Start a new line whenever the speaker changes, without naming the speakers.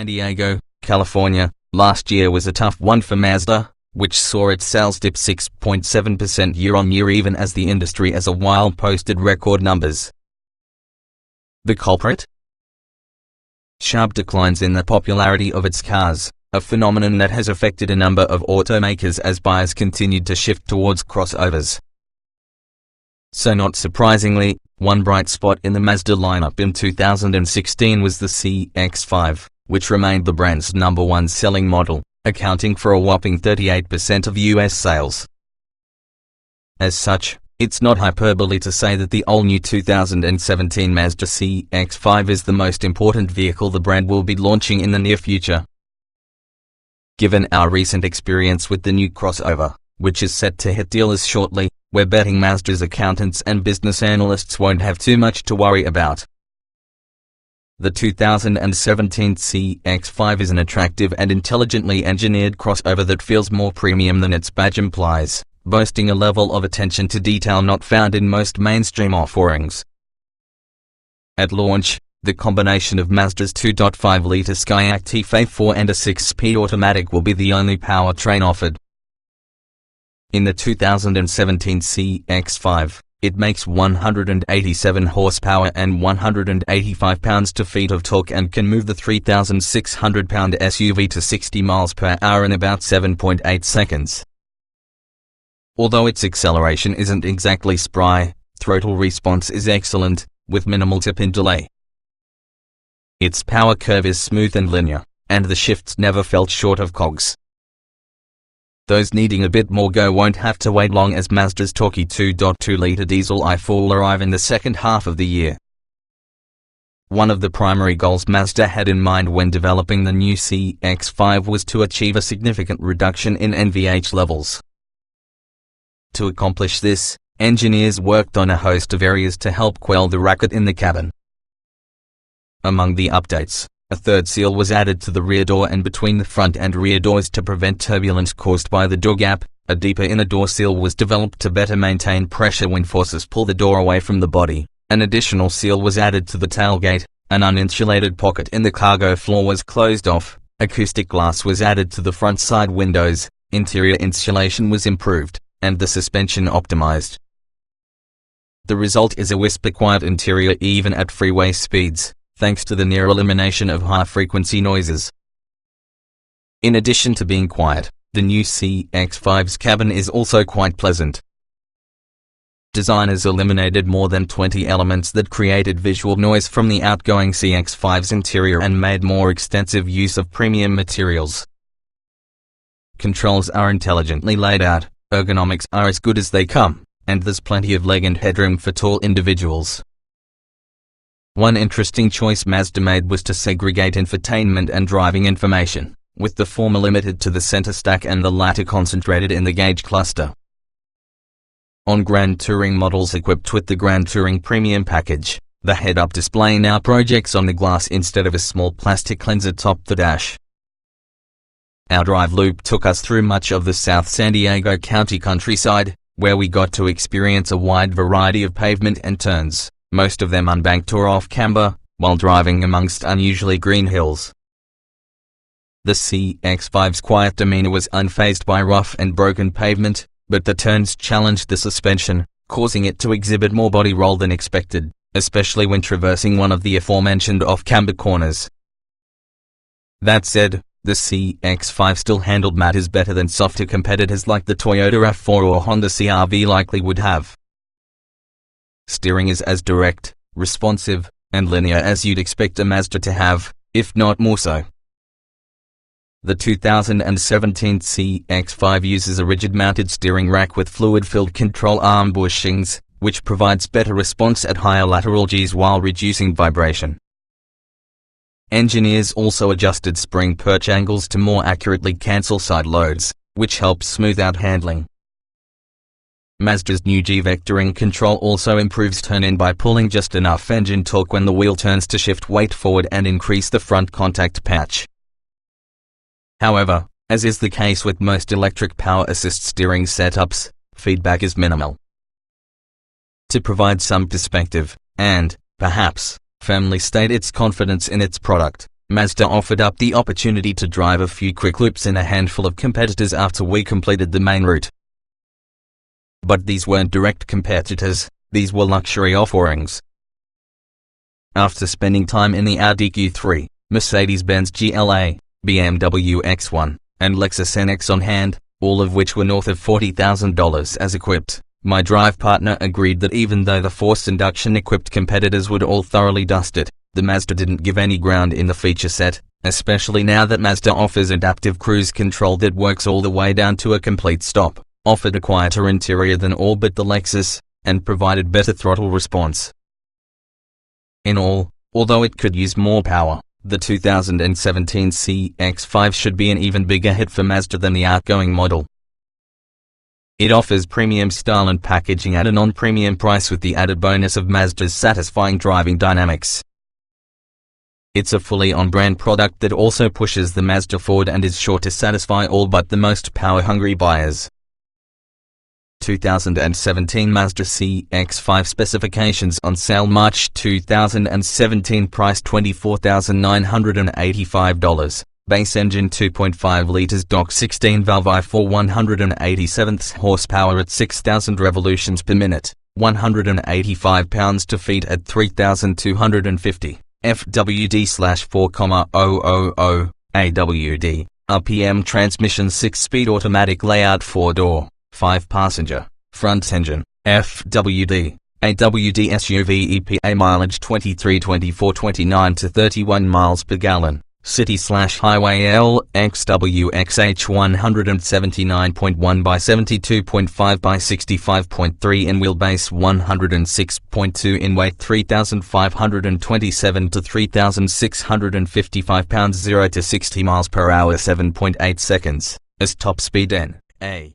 San Diego, California. Last year was a tough one for Mazda, which saw its sales dip 6.7% year-on-year even as the industry as a whole posted record numbers. The culprit? Sharp declines in the popularity of its cars, a phenomenon that has affected a number of automakers as buyers continued to shift towards crossovers. So not surprisingly, one bright spot in the Mazda lineup in 2016 was the CX-5, which remained the brand's #1 selling model, accounting for a whopping 38% of US sales. As such, it's not hyperbole to say that the all-new 2017 Mazda CX-5 is the most important vehicle the brand will be launching in the near future. Given our recent experience with the new crossover, which is set to hit dealers shortly, we're betting Mazda's accountants and business analysts won't have too much to worry about. The 2017 CX-5 is an attractive and intelligently engineered crossover that feels more premium than its badge implies, boasting a level of attention to detail not found in most mainstream offerings. At launch, the combination of Mazda's 2.5-litre Skyactiv 4 and a 6-speed automatic will be the only powertrain offered. In the 2017 CX-5, it makes 187 horsepower and 185 pounds-to-feet of torque and can move the 3,600-pound SUV to 60 miles per hour in about 7.8 seconds. Although its acceleration isn't exactly spry, throttle response is excellent, with minimal tip-in delay. Its power curve is smooth and linear, and the shifts never felt short of cogs. Those needing a bit more go won't have to wait long as Mazda's torquey 2.2-litre diesel i4 will arrive in the second half of the year. One of the primary goals Mazda had in mind when developing the new CX-5 was to achieve a significant reduction in NVH levels. To accomplish this, engineers worked on a host of areas to help quell the racket in the cabin. Among the updates, a third seal was added to the rear door and between the front and rear doors to prevent turbulence caused by the door gap. A deeper inner door seal was developed to better maintain pressure when forces pull the door away from the body. An additional seal was added to the tailgate. An uninsulated pocket in the cargo floor was closed off. Acoustic glass was added to the front side windows. Interior insulation was improved, and the suspension optimized. The result is a whisper-quiet interior even at freeway speeds, thanks to the near elimination of high-frequency noises. In addition to being quiet, the new CX-5's cabin is also quite pleasant. Designers eliminated more than 20 elements that created visual noise from the outgoing CX-5's interior and made more extensive use of premium materials. Controls are intelligently laid out, ergonomics are as good as they come, and there's plenty of leg and headroom for tall individuals. One interesting choice Mazda made was to segregate infotainment and driving information, with the former limited to the center stack and the latter concentrated in the gauge cluster. On Grand Touring models equipped with the Grand Touring Premium package, the head-up display now projects on the glass instead of a small plastic lens atop the dash. Our drive loop took us through much of the South San Diego County countryside, where we got to experience a wide variety of pavement and turns, most of them unbanked or off-camber, while driving amongst unusually green hills. The CX-5's quiet demeanor was unfazed by rough and broken pavement, but the turns challenged the suspension, causing it to exhibit more body roll than expected, especially when traversing one of the aforementioned off-camber corners. That said, the CX-5 still handled matters better than softer competitors like the Toyota RAV4 or Honda CR-V likely would have. Steering is as direct, responsive, and linear as you'd expect a Mazda to have, if not more so. The 2017 CX-5 uses a rigid-mounted steering rack with fluid-filled control arm bushings, which provides better response at higher lateral Gs while reducing vibration. Engineers also adjusted spring perch angles to more accurately cancel side loads, which helps smooth out handling. Mazda's new G-vectoring control also improves turn-in by pulling just enough engine torque when the wheel turns to shift weight forward and increase the front contact patch. However, as is the case with most electric power assist steering setups, feedback is minimal. To provide some perspective, and, perhaps, firmly state its confidence in its product, Mazda offered up the opportunity to drive a few quick loops in a handful of competitors after we completed the main route. But these weren't direct competitors, these were luxury offerings. After spending time in the Audi Q3, Mercedes-Benz GLA, BMW X1, and Lexus NX on hand, all of which were north of $40,000 as equipped, my drive partner agreed that even though the forced induction-equipped competitors would all thoroughly dust it, the Mazda didn't give any ground in the feature set, especially now that Mazda offers adaptive cruise control that works all the way down to a complete stop, offered a quieter interior than all but the Lexus, and provided better throttle response. In all, although it could use more power, the 2017 CX-5 should be an even bigger hit for Mazda than the outgoing model. It offers premium style and packaging at a non-premium price with the added bonus of Mazda's satisfying driving dynamics. It's a fully on-brand product that also pushes the Mazda forward and is sure to satisfy all but the most power-hungry buyers. 2017 Mazda CX-5 specifications on sale March 2017, price $24,985, base engine 2.5 liters DOC 16 valve i4 187 horsepower at 6,000 revolutions per minute, 185 pounds-to-feet at 3,250, FWD/4,000, AWD, RPM transmission 6-speed automatic layout 4-door. 5-passenger, front engine, FWD, AWD SUV EPA mileage 23-24-29 to 31 miles per gallon, city/highway LXWXH 179.1 by 72.5 by 65.3 in wheelbase, 106.2 in weight, 3,527 to 3,655 pounds, 0 to 60 miles per hour 7.8 seconds, as top speed N.A.